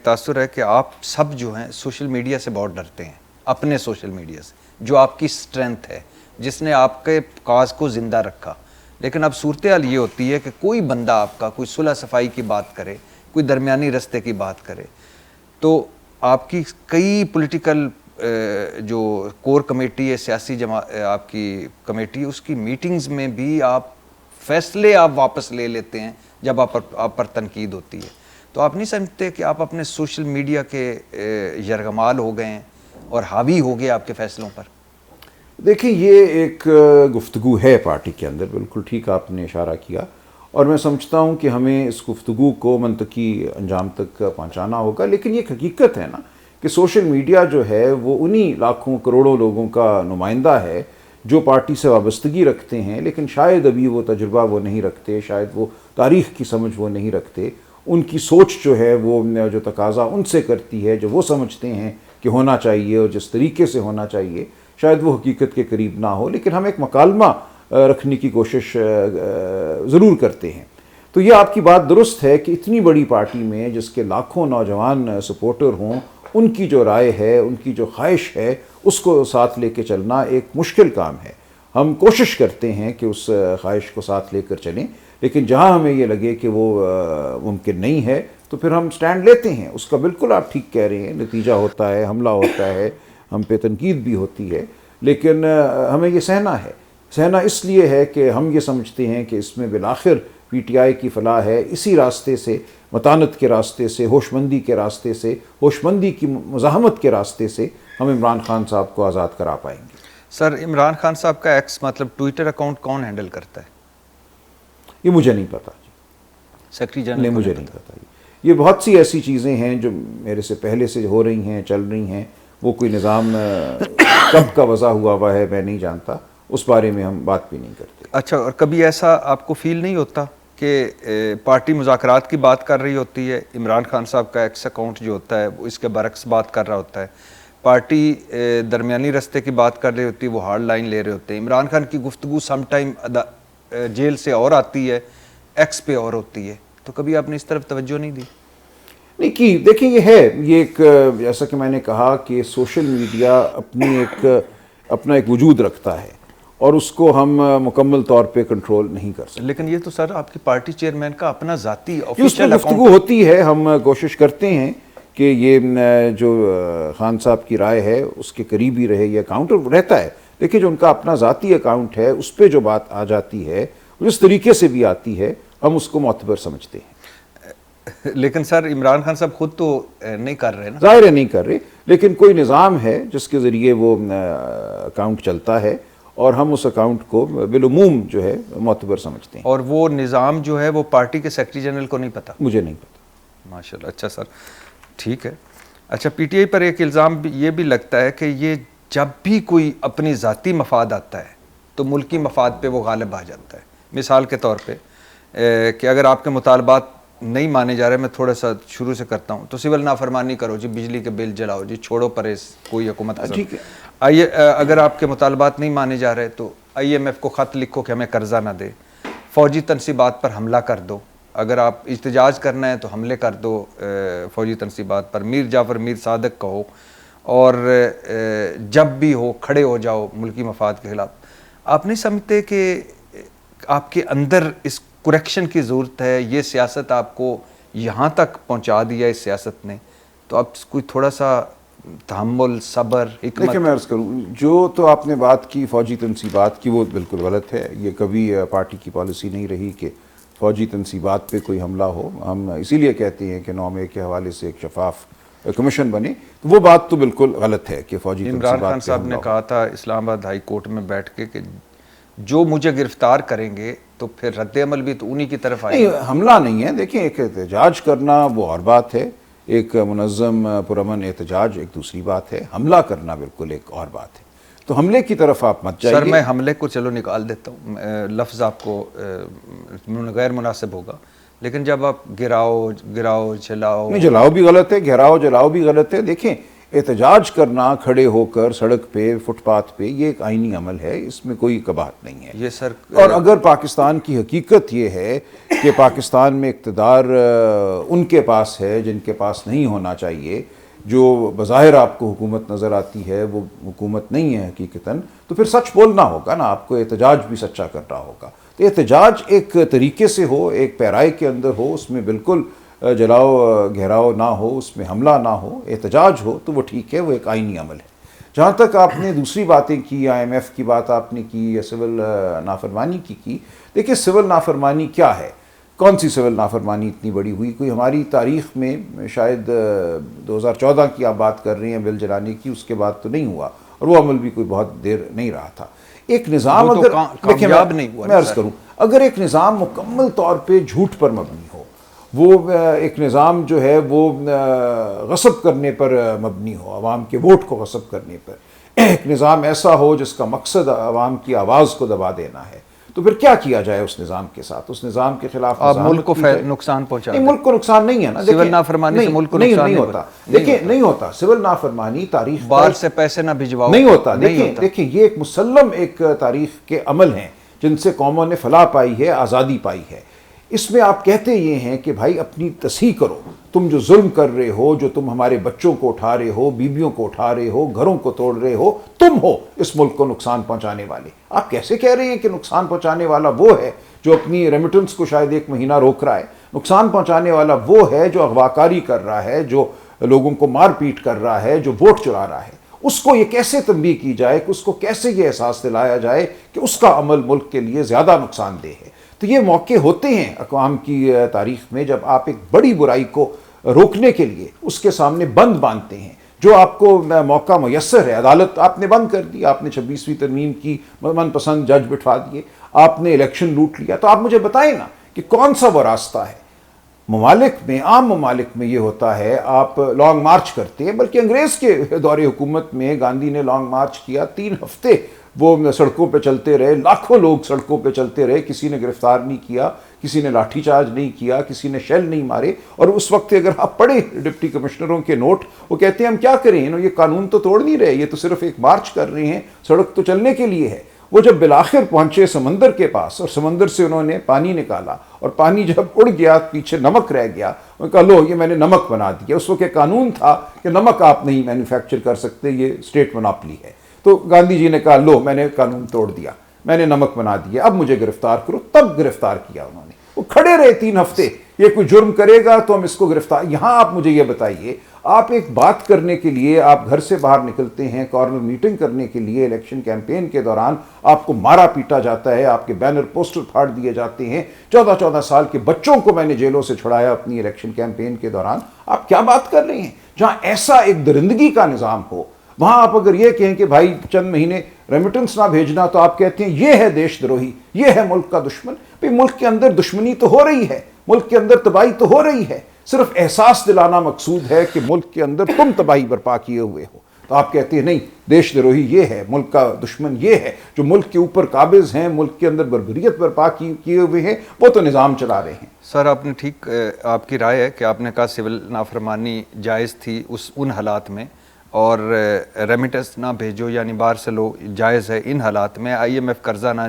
تاثر ہے کہ آپ سب جو ہیں سوشل میڈیا سے بہت ڈرتے ہیں، اپنے سوشل میڈیا سے، جو آپ کی اسٹرینتھ ہے، جس نے آپ کے کاز کو زندہ رکھا. لیکن اب صورتحال یہ ہوتی ہے کہ کوئی بندہ آپ کا کوئی صلح صفائی کی بات کرے، کوئی درمیانی رستے کی بات کرے، تو آپ کی کئی پولیٹیکل جو کور کمیٹی ہے، سیاسی آپ کی کمیٹی، اس کی میٹنگز میں بھی آپ فیصلے آپ واپس لے لیتے ہیں جب آپ پر تنقید ہوتی ہے. تو آپ نہیں سمجھتے کہ آپ اپنے سوشل میڈیا کے یرغمال ہو گئے ہیں اور حاوی ہو گئے آپ کے فیصلوں پر؟ دیکھیں، یہ ایک گفتگو ہے پارٹی کے اندر، بالکل ٹھیک آپ نے اشارہ کیا، اور میں سمجھتا ہوں کہ ہمیں اس گفتگو کو منطقی انجام تک پہنچانا ہوگا. لیکن یہ حقیقت ہے نا کہ سوشل میڈیا جو ہے وہ انہی لاکھوں کروڑوں لوگوں کا نمائندہ ہے جو پارٹی سے وابستگی رکھتے ہیں، لیکن شاید ابھی وہ تجربہ وہ نہیں رکھتے، شاید وہ تاریخ کی سمجھ وہ نہیں رکھتے. ان کی سوچ جو ہے وہ جو تقاضا ان سے کرتی ہے، جو وہ سمجھتے ہیں کہ ہونا چاہیے اور جس طریقے سے ہونا چاہیے، شاید وہ حقیقت کے قریب نہ ہو. لیکن ہم ایک مکالمہ رکھنے کی کوشش ضرور کرتے ہیں. تو یہ آپ کی بات درست ہے کہ اتنی بڑی پارٹی میں جس کے لاکھوں نوجوان سپورٹر ہوں، ان کی جو رائے ہے، ان کی جو خواہش ہے، اس کو ساتھ لے کے چلنا ایک مشکل کام ہے. ہم کوشش کرتے ہیں کہ اس خواہش کو ساتھ لے کر چلیں، لیکن جہاں ہمیں یہ لگے کہ وہ ممکن نہیں ہے تو پھر ہم سٹینڈ لیتے ہیں. اس کا بالکل آپ ٹھیک کہہ رہے ہیں، نتیجہ ہوتا ہے، حملہ ہوتا ہے، ہم پہ تنقید بھی ہوتی ہے، لیکن ہمیں یہ سہنا ہے. سہنا اس لیے ہے کہ ہم یہ سمجھتے ہیں کہ اس میں بالآخر پی ٹی آئی کی فلاح ہے. اسی راستے سے، متانت کے راستے سے، ہوش مندی کے راستے سے، ہوش مندی کی مزاحمت کے راستے سے ہم عمران خان صاحب کو آزاد کرا پائیں گے. سر، عمران خان صاحب کا ایکس مطلب ٹویٹر اکاؤنٹ کون ہینڈل کرتا ہے؟ یہ مجھے نہیں پتا جی. سیکرٹری جنرل مجھے نہیں پتا. یہ بہت سی ایسی چیزیں ہیں جو میرے سے پہلے سے ہو رہی ہیں، چل رہی ہیں. وہ کوئی نظام کب کا وضع ہوا ہے میں نہیں جانتا، اس بارے میں ہم بات بھی نہیں کرتے. اچھا، اور کبھی ایسا آپ کو فیل نہیں ہوتا کہ پارٹی مذاکرات کی بات کر رہی ہوتی ہے، عمران خان صاحب کا ایکس اکاؤنٹ جو ہوتا ہے وہ اس کے برعکس بات کر رہا ہوتا ہے، پارٹی درمیانی رستے کی بات کر رہی ہوتی ہے، وہ ہارڈ لائن لے رہے ہوتے ہیں، عمران خان کی گفتگو سم ٹائم جیل سے اور آتی ہے، ایکس پہ اور ہوتی ہے، تو کبھی آپ نے اس طرف توجہ نہیں دی؟ نہیں کی. دیکھیں، یہ ہے، یہ ایک جیسا کہ میں نے کہا کہ سوشل میڈیا اپنا ایک وجود رکھتا ہے اور اس کو ہم مکمل طور پہ کنٹرول نہیں کر سکتے. لیکن یہ تو سر آپ کی پارٹی چیئرمین کا اپنا ذاتی اس آفیشیل میں گفتگو ہوتی ہے. ہم کوشش کرتے ہیں کہ یہ جو خان صاحب کی رائے ہے اس کے قریب ہی رہے. یہ اکاؤنٹ رہتا ہے، لیکن جو ان کا اپنا ذاتی اکاؤنٹ ہے اس پہ جو بات آ جاتی ہے، جس طریقے سے بھی آتی ہے، ہم اس کو معتبر سمجھتے ہیں. لیکن سر عمران خان صاحب خود تو نہیں کر رہے نا؟ ظاہر ہے نہیں کر رہے، لیکن کوئی نظام ہے جس کے ذریعے وہ اکاؤنٹ چلتا ہے اور ہم اس اکاؤنٹ کو بالعموم جو ہے معتبر سمجھتے ہیں. اور وہ نظام جو ہے وہ پارٹی کے سیکرٹری جنرل کو نہیں پتہ؟ مجھے نہیں پتہ. ماشاءاللہ. اچھا سر، ٹھیک ہے. اچھا، پی ٹی آئی پر ایک الزام یہ بھی لگتا ہے کہ یہ جب بھی کوئی اپنی ذاتی مفاد آتا ہے تو ملکی مفاد پہ وہ غالب آ جاتا ہے. مثال کے طور پہ کہ اگر آپ کے مطالبات نہیں مانے جا رہے، میں تھوڑا سا شروع سے کرتا ہوں، تو سول نافرمانی کرو جی، بجلی کے بل جلاؤ جی، چھوڑو پرہیز، کوئی حکومت کا ٹھیک ہے. آئیے، اگر آپ کے مطالبات نہیں مانے جا رہے تو آئی ایم ایف کو خط لکھو کہ ہمیں قرضہ نہ دے، فوجی تنصیبات پر حملہ کر دو، اگر آپ احتجاج کرنا ہے تو حملے کر دو فوجی تنصیبات پر، میر جعفر میر صادق کہو، اور جب بھی ہو کھڑے ہو جاؤ ملکی مفاد کے خلاف. آپ نہیں سمجھتے کہ آپ کے اندر اس کریکشن کی ضرورت ہے؟ یہ سیاست آپ کو یہاں تک پہنچا دیا اس سیاست نے، تو آپ کوئی تھوڑا سا تحمل، صبر، حکمت. دیکھیں، میں عرض کروں، جو تو آپ نے بات کی فوجی تنصیبات کی، وہ بالکل غلط ہے. یہ کبھی پارٹی کی پالیسی نہیں رہی کہ فوجی تنصیبات پہ کوئی حملہ ہو. ہم اسی لیے کہتے ہیں کہ 9 کے حوالے سے ایک شفاف کمیشن بنے. تو وہ بات تو بالکل غلط ہے کہ فوجی تنصیبات عمران خان صاحب نے کہا تھا اسلام آباد ہائی کورٹ میں بیٹھ کے کہ جو مجھے گرفتار کریں گے تو پھر رد عمل بھی تو انہی کی طرف آئے گا. نہیں، حملہ نہیں ہے. دیکھیں، ایک احتجاج کرنا وہ اور بات ہے، ایک منظم پرامن احتجاج ایک دوسری بات ہے، حملہ کرنا بالکل ایک اور بات ہے. تو حملے کی طرف آپ مت جائیے. سر، میں حملے کو چلو نکال دیتا ہوں، لفظ آپ کو غیر مناسب ہوگا، لیکن جب آپ گراؤ جلاؤ. نہیں، جلاؤ بھی غلط ہے، گھیراؤ جلاؤ بھی غلط ہے. دیکھیں، احتجاج کرنا کھڑے ہو کر سڑک پہ فٹ پاتھ پہ یہ ایک آئینی عمل ہے، اس میں کوئی قباحت نہیں ہے. یہ سر اور اگر پاکستان کی حقیقت یہ ہے کہ پاکستان میں اقتدار ان کے پاس ہے جن کے پاس نہیں ہونا چاہیے، جو بظاہر آپ کو حکومت نظر آتی ہے وہ حکومت نہیں ہے حقیقتاً، تو پھر سچ بولنا ہوگا نا، آپ کو احتجاج بھی سچا کرنا ہوگا. تو احتجاج ایک طریقے سے ہو، ایک پیرائی کے اندر ہو، اس میں بالکل جلاؤ گھیراؤ نہ ہو، اس میں حملہ نہ ہو، احتجاج ہو تو وہ ٹھیک ہے، وہ ایک آئینی عمل ہے. جہاں تک آپ نے دوسری باتیں کی، IMF کی بات آپ نے کی یا سول نافرمانی کی، دیکھیں سول نافرمانی کیا ہے؟ کون سی سول نافرمانی اتنی بڑی ہوئی؟ کوئی ہماری تاریخ میں شاید 2014 کی آپ بات کر رہے ہیں بل جلانے کی، اس کے بعد تو نہیں ہوا، اور وہ عمل بھی کوئی بہت دیر نہیں رہا تھا. ایک نظام اگر کامیاب نہیں ہوا، میں عرض کروں، اگر ایک نظام مکمل طور پہ جھوٹ پر مبنی ہو، وہ ایک نظام جو ہے وہ غصب کرنے پر مبنی ہو، عوام کے ووٹ کو غصب کرنے پر، ایک نظام ایسا ہو جس کا مقصد عوام کی آواز کو دبا دینا ہے، تو پھر کیا کیا جائے اس نظام کے ساتھ؟ اس نظام کے خلاف آپ ملک کو نقصان پہنچا نہیں، ملک کو نقصان نہیں ہے نا. سول نافرمانی سے ملک کو نقصان نہیں ہوتا. دیکھیں نہیں ہوتا سول نافرمانی، تاریخ باہر سے پیسے نہ بھجواؤ نہیں ہوتا. دیکھیں یہ ایک مسلم ایک تاریخ کے عمل ہیں جن سے قوموں نے فلاح پائی ہے، آزادی پائی ہے. اس میں آپ کہتے یہ ہیں کہ بھائی اپنی تصحیح کرو، تم جو ظلم کر رہے ہو، جو تم ہمارے بچوں کو اٹھا رہے ہو، بیویوں کو اٹھا رہے ہو، گھروں کو توڑ رہے ہو، تم ہو اس ملک کو نقصان پہنچانے والے. آپ کیسے کہہ رہے ہیں کہ نقصان پہنچانے والا وہ ہے جو اپنی ریمیٹنس کو شاید 1 مہینہ روک رہا ہے؟ نقصان پہنچانے والا وہ ہے جو اغواکاری کر رہا ہے، جو لوگوں کو مار پیٹ کر رہا ہے، جو ووٹ چرا رہا ہے. اس کو یہ کیسے تنبیہ کی جائے، کہ اس کو کیسے یہ احساس دلایا جائے کہ اس کا عمل ملک کے لیے زیادہ نقصان دہ ہے. تو یہ موقع ہوتے ہیں اقوام کی تاریخ میں جب آپ ایک بڑی برائی کو روکنے کے لیے اس کے سامنے بند باندھتے ہیں. جو آپ کو موقع میسر ہے، عدالت آپ نے بند کر دی، آپ نے 26ویں ترمیم کی من پسند جج بٹھوا دیے، آپ نے الیکشن لوٹ لیا. تو آپ مجھے بتائیں نا کہ کون سا وہ راستہ ہے؟ ممالک میں، عام ممالک میں یہ ہوتا ہے، آپ لانگ مارچ کرتے ہیں. بلکہ انگریز کے دور حکومت میں گاندھی نے لانگ مارچ کیا، 3 ہفتے وہ سڑکوں پہ چلتے رہے، لاکھوں لوگ سڑکوں پہ چلتے رہے، کسی نے گرفتار نہیں کیا، کسی نے لاٹھی چارج نہیں کیا، کسی نے شیل نہیں مارے. اور اس وقت اگر آپ پڑھیں ڈپٹی کمشنروں کے نوٹ، وہ کہتے ہیں ہم کیا کریں، یہ قانون تو توڑ نہیں رہے، یہ تو صرف ایک مارچ کر رہے ہیں، سڑک تو چلنے کے لیے ہے. وہ جب بالآخر پہنچے سمندر کے پاس اور سمندر سے انہوں نے پانی نکالا، اور پانی جب اڑ گیا پیچھے نمک رہ گیا، انہوں نے کہا لو یہ میں نے نمک بنا دیا. اس وقت ایک قانون تھا کہ نمک آپ نہیں مینوفیکچر کر سکتے، یہ اسٹیٹ مونوپلی ہے. تو گاندھی جی نے کہا لو میں نے قانون توڑ دیا، میں نے نمک بنا دیا، اب مجھے گرفتار کرو. تب گرفتار کیا انہوں نے. وہ کھڑے رہے 3 ہفتے، یہ کوئی جرم کرے گا تو ہم اس کو گرفتار. یہاں آپ مجھے یہ بتائیے، آپ ایک بات کرنے کے لیے آپ گھر سے باہر نکلتے ہیں، کارنر میٹنگ کرنے کے لیے الیکشن کیمپین کے دوران آپ کو مارا پیٹا جاتا ہے، آپ کے بینر پوسٹر پھاڑ دیے جاتے ہیں. 14 سال کے بچوں کو میں نے جیلوں سے چھڑایا اپنی الیکشن کیمپین کے دوران. آپ کیا بات کر رہے ہیں؟ جہاں ایسا ایک درندگی کا نظام ہو، وہاں آپ اگر یہ کہیں کہ بھائی چند مہینے ریمیٹنس نہ بھیجنا، تو آپ کہتے ہیں یہ ہے دیش دروہی، یہ ہے ملک کا دشمن. ملک کے اندر دشمنی تو ہو رہی ہے، ملک کے اندر تباہی تو ہو رہی ہے، صرف احساس دلانا مقصود ہے کہ ملک کے اندر تم تباہی برپا کیے ہوئے ہو. تو آپ کہتے ہیں نہیں، دیش دروہی یہ ہے، ملک کا دشمن یہ ہے، جو ملک کے اوپر قابض ہیں، ملک کے اندر بربریت برپا کیے ہوئے ہیں، وہ تو نظام چلا رہے ہیں. سر آپ نے ٹھیک، آپ کی رائے ہے کہ آپ نے کہا سول نافرمانی جائز تھی ان حالات میں، اور ریمیٹنس نہ بھیجو یعنی باہر سے لوگ جائز ہے ان حالات میں، IMF قرضہ نہ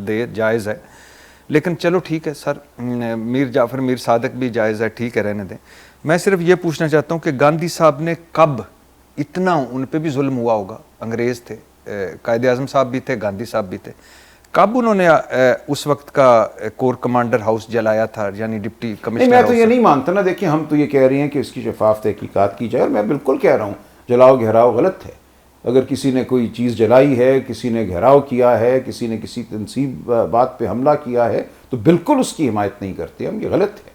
دے جائز ہے. لیکن چلو ٹھیک ہے سر، میر جعفر میر صادق بھی جائز ہے، ٹھیک ہے رہنے دیں. میں صرف یہ پوچھنا چاہتا ہوں کہ گاندھی صاحب نے کب اتنا، ان پہ بھی ظلم ہوا ہوگا، انگریز تھے، قائد اعظم صاحب بھی تھے، گاندھی صاحب بھی تھے، کب انہوں نے اس وقت کا کور کمانڈر ہاؤس جلایا تھا، یعنی ڈپٹی کمشنر؟ میں تو یہ نہیں مانتا نا. دیکھیں ہم تو یہ کہہ رہے ہیں کہ اس کی شفاف تحقیقات کی جائے، اور میں بالکل کہہ رہا ہوں جلاؤ گھیراؤ غلط ہے. اگر کسی نے کوئی چیز جلائی ہے، کسی نے گھیراؤ کیا ہے، کسی نے کسی تنصیب بات پہ حملہ کیا ہے، تو بالکل اس کی حمایت نہیں کرتے ہم، یہ غلط ہے.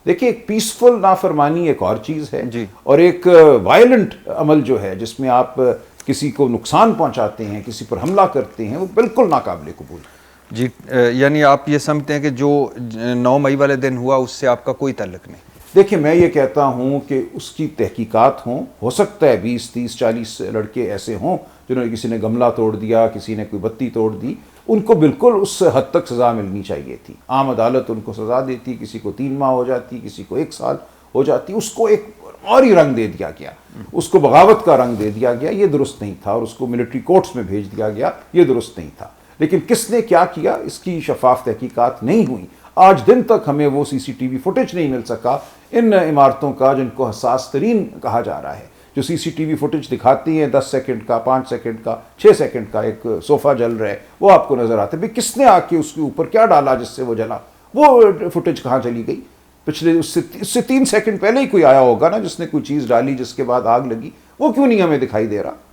دیکھیں ایک پیسفل نافرمانی ایک اور چیز ہے، اور ایک وائلنٹ عمل جو ہے جس میں آپ کسی کو نقصان پہنچاتے ہیں، کسی پر حملہ کرتے ہیں، وہ بالکل ناقابل قبول ہے. جی، یعنی آپ یہ سمجھتے ہیں کہ جو 9 مئی والے دن ہوا اس سے آپ کا کوئی تعلق نہیں؟ دیکھیں میں یہ کہتا ہوں کہ اس کی تحقیقات ہوں، ہو سکتا ہے 20 30 40 لڑکے ایسے ہوں جنہوں نے، کسی نے گملہ توڑ دیا، کسی نے کوئی بتی توڑ دی، ان کو بالکل اس حد تک سزا ملنی چاہیے تھی. عام عدالت ان کو سزا دیتی، کسی کو 3 ماہ ہو جاتی، کسی کو 1 سال ہو جاتی، اس کو ایک اور ہی رنگ دے دیا گیا. اس کو بغاوت کا رنگ دے دیا گیا، یہ درست نہیں تھا، اور اس کو ملٹری کورٹس میں بھیج دیا گیا، یہ درست نہیں تھا. لیکن کس نے کیا کیا اس کی شفاف تحقیقات نہیں ہوئی. آج دن تک ہمیں وہ سی سی ٹی وی فوٹیج نہیں مل سکا ان عمارتوں کا جن کو حساس ترین کہا جا رہا ہے، جو سی سی ٹی وی فوٹیج دکھاتی ہیں 10 سیکنڈ کا، 5 سیکنڈ کا، 6 سیکنڈ کا ایک صوفہ جل رہا ہے، وہ آپ کو نظر آتا ہے. بھئی کس نے آ کے اس کے اوپر کیا ڈالا جس سے وہ جلا؟ وہ فوٹیج کہاں چلی گئی؟ پچھلے اس سے 3 سیکنڈ پہلے ہی کوئی آیا ہوگا نا جس نے کوئی چیز ڈالی جس کے بعد آگ لگی، وہ کیوں نہیں ہمیں دکھائی دے رہا؟